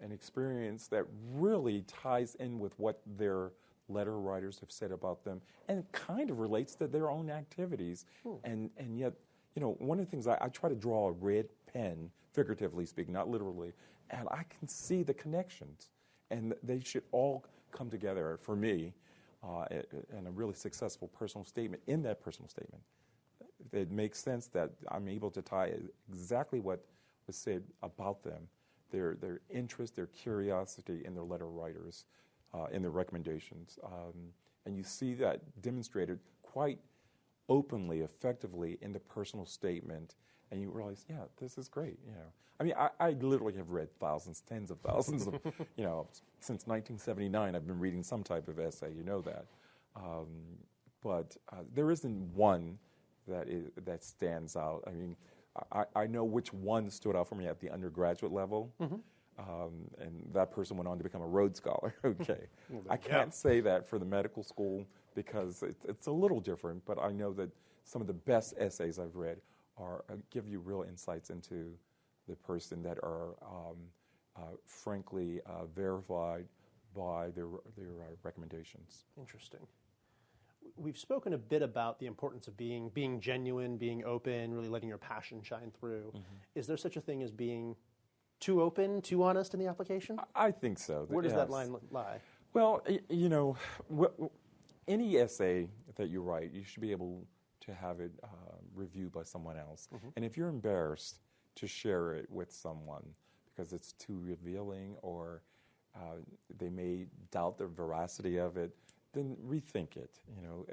an experience that really ties in with what their letter writers have said about them and kind of relates to their own activities. And yet, one of the things I try to draw a red pen, figuratively speaking, not literally, and I can see the connections. And they should all come together for me in a really successful personal statement. In that personal statement, it makes sense that I'm able to tie exactly what was said about them, their interest, their curiosity in their letter writers, in their recommendations. And you see that demonstrated quite openly, effectively in the personal statement, and you realize, yeah, this is great. I mean, I literally have read thousands, tens of thousands of, since 1979, I've been reading some type of essay. You know that, but there isn't one that stands out. I mean, I know which one stood out for me at the undergraduate level. And that person went on to become a Rhodes Scholar. Okay. I can't say that for the medical school because it's a little different, but I know that some of the best essays I've read give you real insights into the person that are frankly verified by their recommendations. Interesting. We've spoken a bit about the importance of being genuine, being open, really letting your passion shine through. Is there such a thing as being too open, too honest in the application? I think so. Where does that line lie? Well, any essay that you write, you should be able to have it reviewed by someone else. And if you're embarrassed to share it with someone because it's too revealing or they may doubt the veracity of it, then rethink it,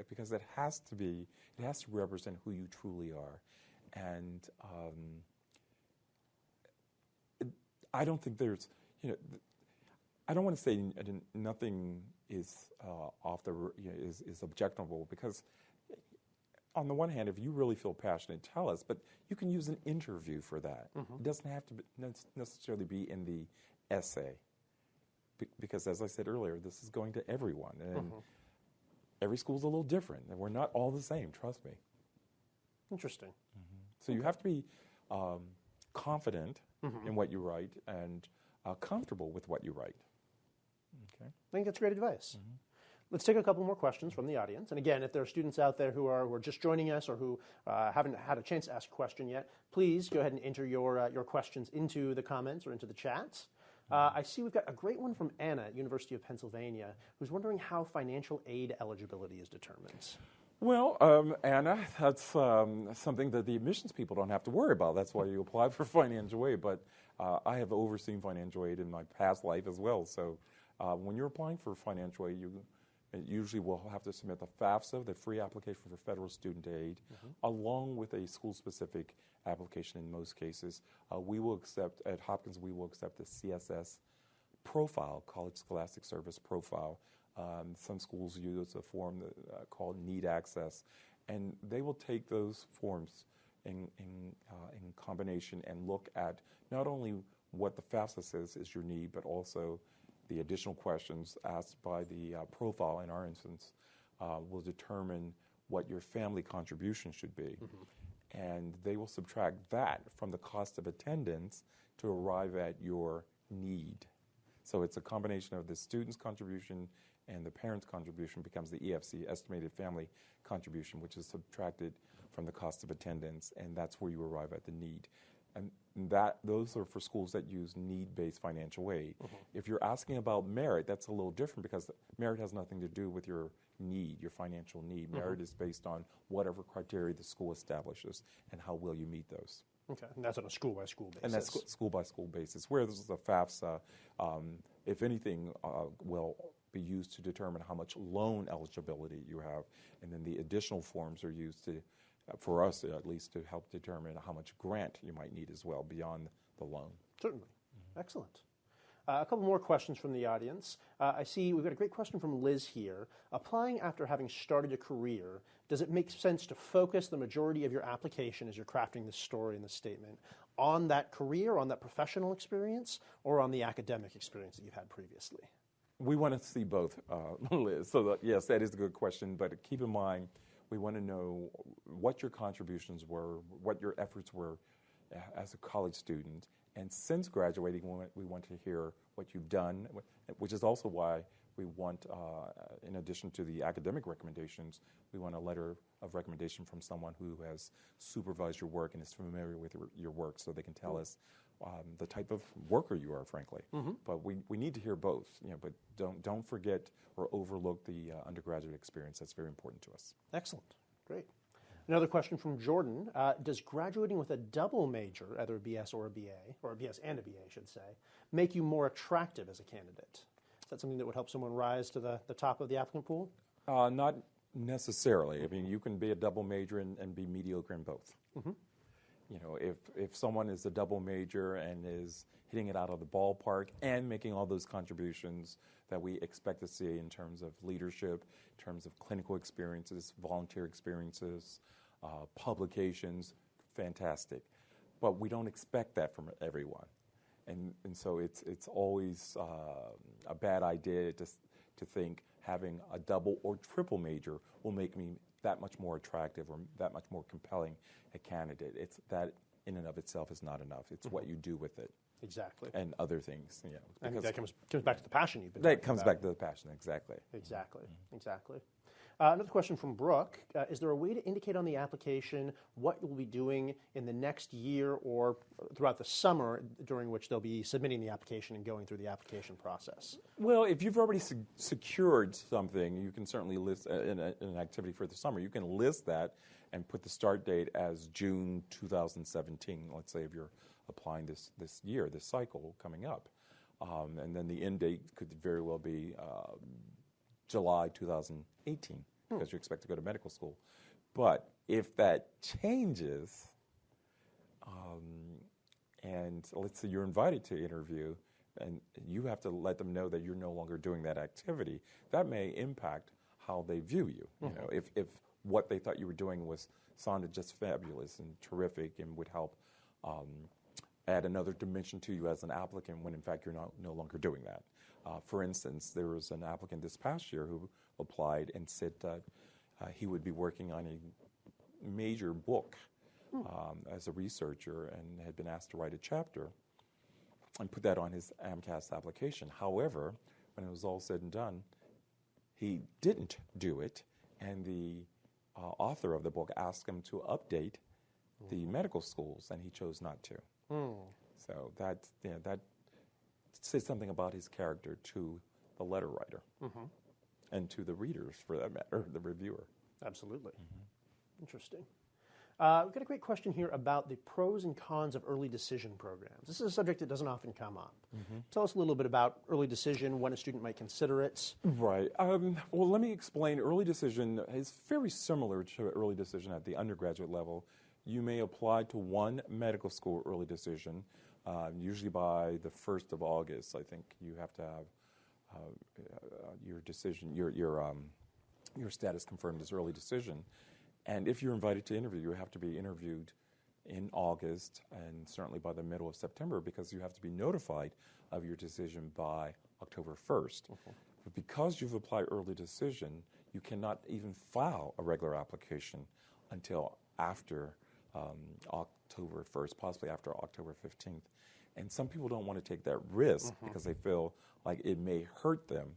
because it has to represent who you truly are. And I don't think there's, I don't want to say nothing is is objectionable, because on the one hand, if you really feel passionate, tell us, but you can use an interview for that. It doesn't have to necessarily be in the essay, because as I said earlier, this is going to everyone, and every school's a little different, and we're not all the same, trust me. Interesting. So you have to be confident in what you write and comfortable with what you write. Okay. I think that's great advice. Let's take a couple more questions from the audience. And again, if there are students out there who are just joining us or who haven't had a chance to ask a question yet, please go ahead and enter your questions into the comments or into the chats. I see we've got a great one from Anna at University of Pennsylvania, who's wondering how financial aid eligibility is determined. Well, Anna, that's something that the admissions people don't have to worry about. That's why you apply for financial aid. But I have overseen financial aid in my past life as well. So when you're applying for financial aid, you usually will have to submit the FAFSA, the free application for federal student aid, along with a school-specific application in most cases. We will accept, at Hopkins, we will accept the CSS profile, College Scholastic Service profile. Some schools use a form called Need Access, and they will take those forms in combination and look at not only what the FAFSA says is your need, but also the additional questions asked by the profile, in our instance, will determine what your family contribution should be. And they will subtract that from the cost of attendance to arrive at your need. So it's a combination of the student's contribution and the parent's contribution becomes the EFC, estimated family contribution, which is subtracted from the cost of attendance, and that's where you arrive at the need. And those are for schools that use need-based financial aid. If you're asking about merit, that's a little different, because merit has nothing to do with your need, your financial need. Merit is based on whatever criteria the school establishes and how well you meet those. Okay, and that's on a school-by-school basis. And that's school-by-school basis. Where this is a FAFSA, if anything, will be used to determine how much loan eligibility you have, and then the additional forms are used to, for us at least, to help determine how much grant you might need as well beyond the loan. Certainly. Excellent. A couple more questions from the audience. I see we've got a great question from Liz here. Applying after having started a career, does it make sense to focus the majority of your application as you're crafting this story and this statement on that career, on that professional experience, or on the academic experience that you've had previously? We want to see both, Liz. So yes, that is a good question, but keep in mind, we want to know what your contributions were, what your efforts were as a college student. And since graduating, we want to hear what you've done, which is also why we want, in addition to the academic recommendations, we want a letter of recommendation from someone who has supervised your work and is familiar with your work, so they can tell us the type of worker you are, frankly. But we need to hear both. But don't forget or overlook the undergraduate experience. That's very important to us. Excellent. Great. Another question from Jordan. Does graduating with a double major, either a BS or a BA, or a BS and a BA, I should say, make you more attractive as a candidate? Is that something that would help someone rise to the top of the applicant pool? Not necessarily. I mean, you can be a double major and be mediocre in both. If someone is a double major and is hitting it out of the ballpark and making all those contributions that we expect to see in terms of leadership, in terms of clinical experiences, volunteer experiences, publications, fantastic. But we don't expect that from everyone. And so it's always a bad idea to think having a double or triple major will make me that much more attractive or that much more compelling a candidate. It's that in and of itself is not enough. It's what you do with it. Exactly. And other things. I think that comes back to the passion you've been talking about. That comes back to the passion, exactly. Exactly. Another question from Brooke. Is there a way to indicate on the application what you'll be doing in the next year or throughout the summer during which they'll be submitting the application and going through the application process? Well, if you've already secured something, you can certainly list an activity for the summer. You can list that and put the start date as June 2017, let's say if you're applying this year, this cycle coming up. And then the end date could very well be July 2018, because you expect to go to medical school. But if that changes, and let's say you're invited to interview, and you have to let them know that you're no longer doing that activity, that may impact how they view you. If what they thought you were doing sounded just fabulous and terrific and would help add another dimension to you as an applicant when in fact you're no longer doing that. For instance, there was an applicant this past year who applied and said that he would be working on a major book as a researcher and had been asked to write a chapter and put that on his MCAT application. However, when it was all said and done, he didn't do it, and the author of the book asked him to update the medical schools, and he chose not to. So that says something about his character to the letter writer and to the readers, for that matter, the reviewer. Absolutely. Interesting. We've got a great question here about the pros and cons of early decision programs. This is a subject that doesn't often come up. Tell us a little bit about early decision, when a student might consider it. Right. Well, let me explain. Early decision is very similar to early decision at the undergraduate level. You may apply to one medical school early decision, usually by the 1st of August. I think you have to have your decision, your status confirmed as early decision. And if you're invited to interview, you have to be interviewed in August and certainly by the middle of September, because you have to be notified of your decision by October 1st. But because you've applied early decision, you cannot even file a regular application until after October 1st, possibly after October 15th. And some people don't want to take that risk because they feel like it may hurt them.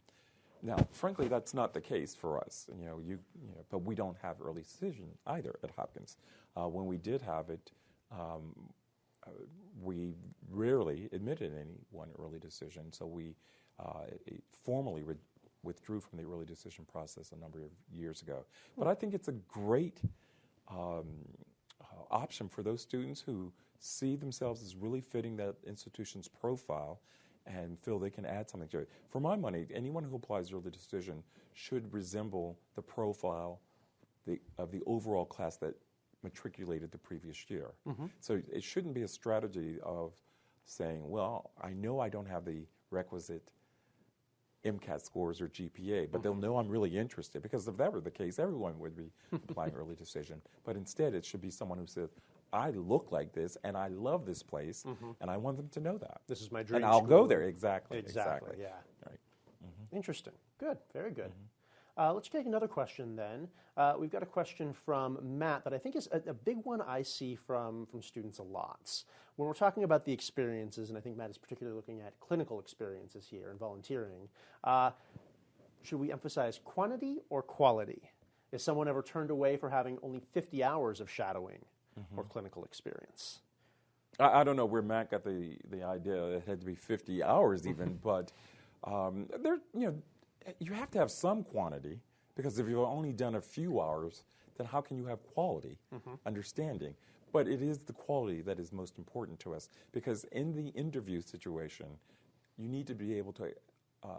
Now, frankly, that's not the case for us. But we don't have early decision either at Hopkins. When we did have it, we rarely admitted anyone early decision. So we formally withdrew from the early decision process a number of years ago. But I think it's a great option for those students who see themselves as really fitting that institution's profile and feel they can add something to it. For my money, anyone who applies early decision should resemble the profile of the overall class that matriculated the previous year. So it shouldn't be a strategy of saying, well, I know I don't have the requisite MCAT scores or GPA, but they'll know I'm really interested, because if that were the case, everyone would be applying early decision. But instead, it should be someone who says, I look like this, and I love this place, and I want them to know that. This is my dream And I'll school. go there, exactly. Exactly, yeah. Right. Interesting. Good, very good. Let's take another question then. We've got a question from Matt that I think is a big one I see from students a lot. When we're talking about the experiences, and I think Matt is particularly looking at clinical experiences here and volunteering, should we emphasize quantity or quality? Is someone ever turned away for having only 50 hours of shadowing or clinical experience? I don't know where Matt got the idea it had to be 50 hours even, but you have to have some quantity, because if you've only done a few hours, then how can you have quality, understanding? But it is the quality that is most important to us, because in the interview situation, you need to be able to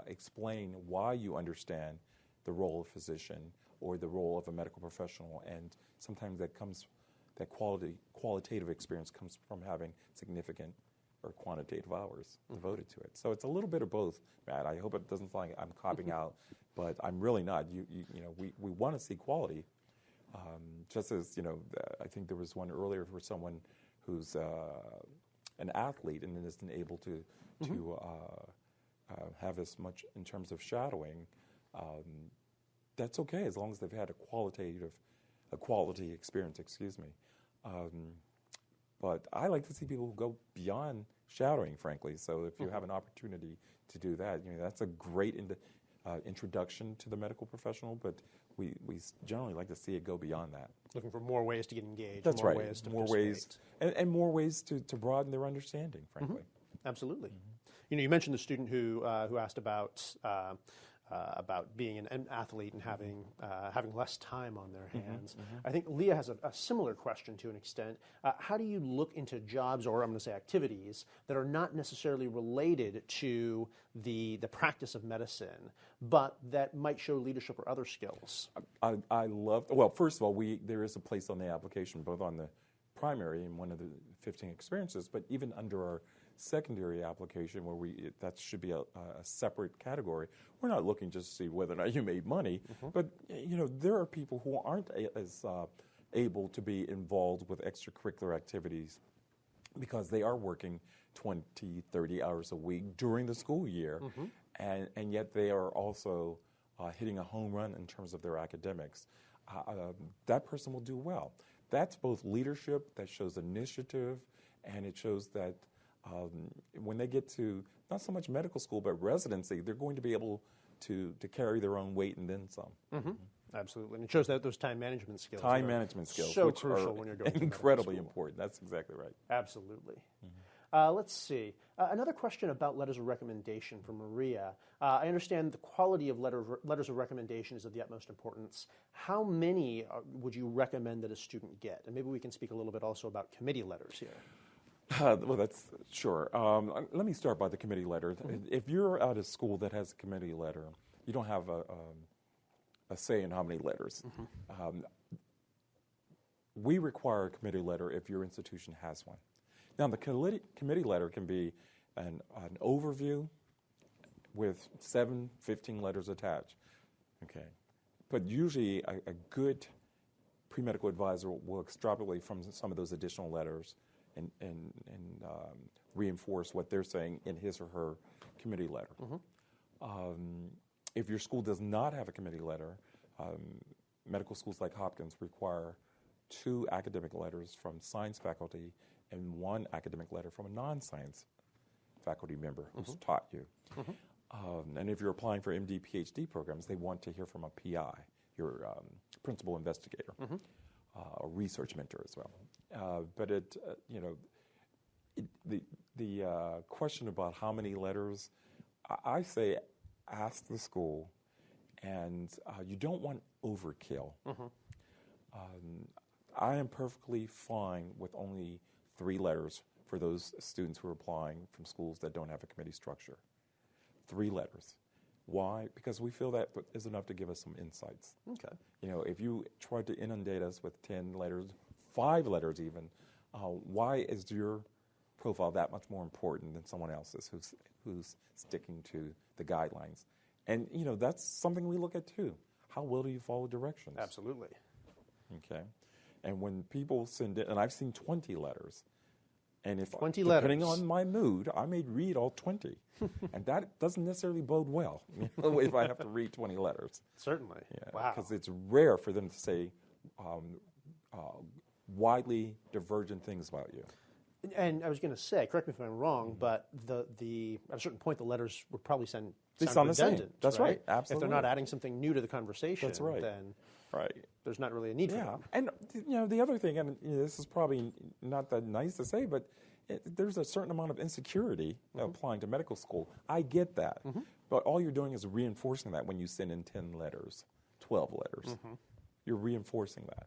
explain why you understand the role of physician or the role of a medical professional, and sometimes that qualitative experience comes from having significant or quantitative hours devoted to it. So it's a little bit of both, Matt. I hope it doesn't sound like I'm copying out, but I'm really not. We want to see quality. Just as, I think there was one earlier for someone who's an athlete and isn't able to have as much in terms of shadowing. That's okay, as long as they've had a quality experience, but I like to see people who go beyond shadowing, frankly. So if you have an opportunity to do that, that's a great introduction to the medical professional, but we generally like to see it go beyond that. Looking for more ways to get engaged. That's more right. Ways to more ways, and more ways to broaden their understanding, frankly. Absolutely. You mentioned the student who asked about being an athlete and having less time on their hands. I think Leah has a similar question to an extent. How do you look into jobs, or I'm going to say activities, that are not necessarily related to the practice of medicine, but that might show leadership or other skills? I love, well, first of all, there is a place on the application, both on the primary and one of the 15 experiences, but even under our secondary application, where that should be a separate category. We're not looking just to see whether or not you made money, but there are people who aren't as able to be involved with extracurricular activities because they are working 20, 30 hours a week during the school year, and yet they are also hitting a home run in terms of their academics. That person will do well. That's both leadership, that shows initiative, and it shows that when they get to not so much medical school but residency, they're going to be able to carry their own weight and then some. Absolutely, and it shows that those time management skills. Time management skills, so which crucial are when you're going incredibly to medical school. important. That's exactly right. Absolutely. Let's see. Another question about letters of recommendation from Maria. I understand the quality of letters of recommendation is of the utmost importance. How many would you recommend that a student get? And maybe we can speak a little bit also about committee letters here. Well, that's sure. Let me start by the committee letter. If you're at a school that has a committee letter, you don't have a say in how many letters. We require a committee letter if your institution has one. Now, the committee letter can be an overview with 15 letters attached. Okay, but usually a good pre-medical advisor will extrapolate from some of those additional letters and reinforce what they're saying in his or her committee letter. If your school does not have a committee letter, medical schools like Hopkins require 2 academic letters from science faculty and 1 academic letter from a non-science faculty member who's taught you. And if you're applying for MD, PhD programs, they want to hear from a PI, your principal investigator, or research mentor as well. But the question about how many letters, I say ask the school, and you don't want overkill. I am perfectly fine with only 3 letters for those students who are applying from schools that don't have a committee structure. 3 letters. Why? Because we feel that is enough to give us some insights. Okay. If you try to inundate us with 10 letters, 5 letters even, why is your profile that much more important than someone else's who's sticking to the guidelines. And, that's something we look at too. How well do you follow directions? Absolutely. Okay. And when people send in, and I've seen 20 letters, and if 20 depending letters. on my mood, I may read all 20. And that doesn't necessarily bode well if I have to read 20 letters. Certainly. Yeah, Wow. because it's rare for them to say widely divergent things about you. And I was going to say, correct me if I'm wrong, but the at a certain point the letters would probably sound They sound the same. redundant. That's right. Absolutely. If they're not adding something new to the conversation, That's right. then Right. there's not really a need for them. And the other thing, and this is probably not that nice to say, but there's a certain amount of insecurity applying to medical school. I get that, but all you're doing is reinforcing that when you send in 10 letters, 12 letters. You're reinforcing that.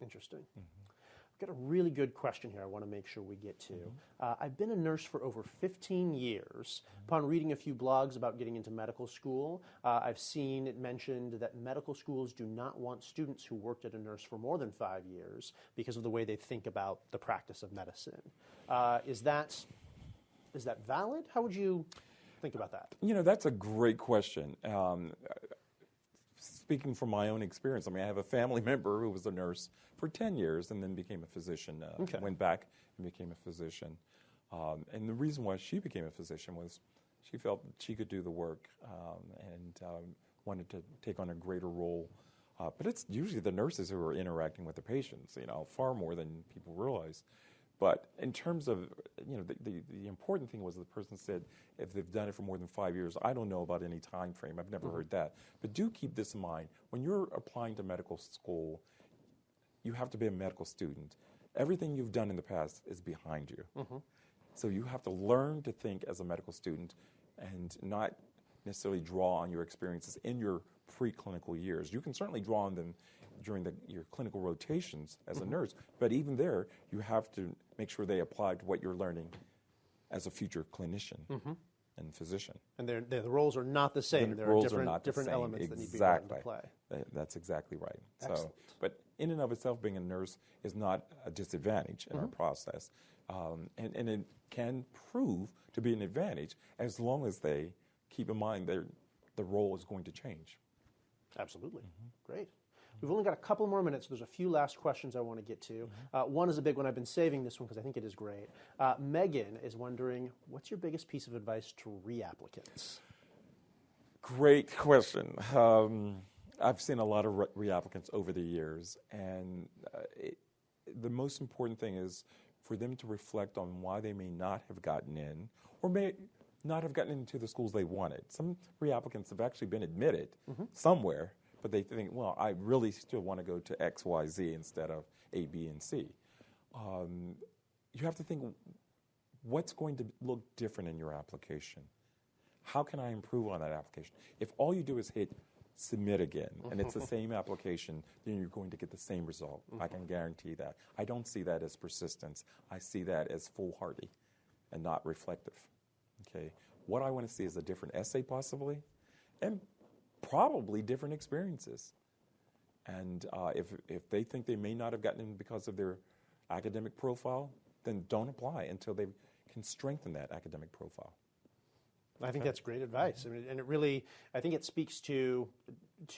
Interesting. I've got a really good question here I want to make sure we get to. I've been a nurse for over 15 years. Upon reading a few blogs about getting into medical school, I've seen it mentioned that medical schools do not want students who worked at a nurse for more than 5 years because of the way they think about the practice of medicine. Is that valid? How would you think about that? That's a great question. Speaking from my own experience, I have a family member who was a nurse for 10 years and then became a physician, went back and became a physician. And the reason why she became a physician was she felt she could do the work and wanted to take on a greater role. But it's usually the nurses who are interacting with the patients, far more than people realize. But in terms of, the important thing was the person said if they've done it for more than 5 years, I don't know about any time frame. I've never heard that. But do keep this in mind. When you're applying to medical school, you have to be a medical student. Everything you've done in the past is behind you. So you have to learn to think as a medical student and not necessarily draw on your experiences in your preclinical years. You can certainly draw on them during your clinical rotations as a nurse, but even there, you have to make sure they apply to what you're learning as a future clinician and physician. And the roles are not the same. There are different elements that need to be brought into play. That's exactly right. Excellent. But in and of itself, being a nurse is not a disadvantage in our process. And it can prove to be an advantage as long as they keep in mind the role is going to change. Absolutely. Great. We've only got a couple more minutes. There's a few last questions I want to get to. One is a big one. I've been saving this one because I think it is great. Megan is wondering, what's your biggest piece of advice to reapplicants? Great question. I've seen a lot of reapplicants over the years, and the most important thing is for them to reflect on why they may not have gotten in or may not have gotten into the schools they wanted. Some reapplicants have actually been admitted somewhere, but they think, well, I really still want to go to X, Y, Z instead of A, B, and C. You have to think, what's going to look different in your application? How can I improve on that application? If all you do is hit submit again, and it's the same application, then you're going to get the same result. I can guarantee that. I don't see that as persistence. I see that as foolhardy and not reflective. Okay, what I want to see is a different essay possibly, and probably different experiences. And if they think they may not have gotten in because of their academic profile, then don't apply until they can strengthen that academic profile. I think that's great advice. I mean, and it really, I think it speaks to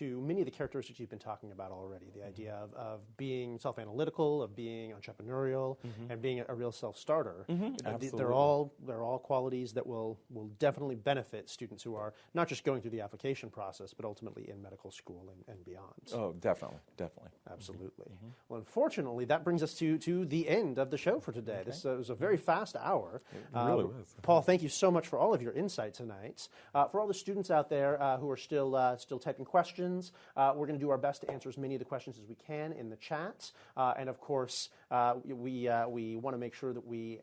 many of the characteristics you've been talking about already. The idea of being self-analytical, of being entrepreneurial, and being a real self-starter. They're all qualities that will definitely benefit students who are not just going through the application process, but ultimately in medical school and beyond. Oh, definitely. Absolutely. Well, unfortunately, that brings us to the end of the show for today. This was a very fast hour. It really was. Paul, thank you so much for all of your insight tonight. For all the students out there who are still typing questions, we're going to do our best to answer as many of the questions as we can in the chat. And of course, we want to make sure that we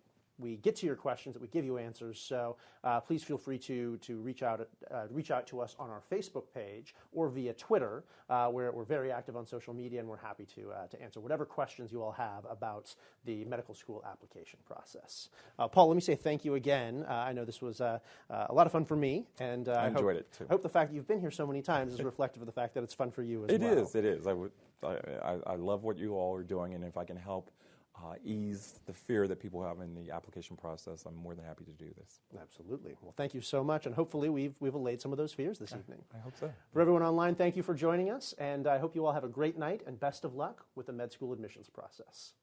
get to your questions, that we give you answers. So please feel free to reach out to us on our Facebook page or via Twitter, where we're very active on social media, and we're happy to answer whatever questions you all have about the medical school application process. Paul, let me say thank you again. I know this was a lot of fun for me, and I enjoyed it too. I hope the fact that you've been here so many times is reflective of the fact that it's fun for you as well. It is. I love what you all are doing, and if I can help ease the fear that people have in the application process, I'm more than happy to do this. Absolutely. Well, thank you so much, and hopefully we've allayed some of those fears this evening. I hope so. For everyone online, thank you for joining us, and I hope you all have a great night and best of luck with the med school admissions process.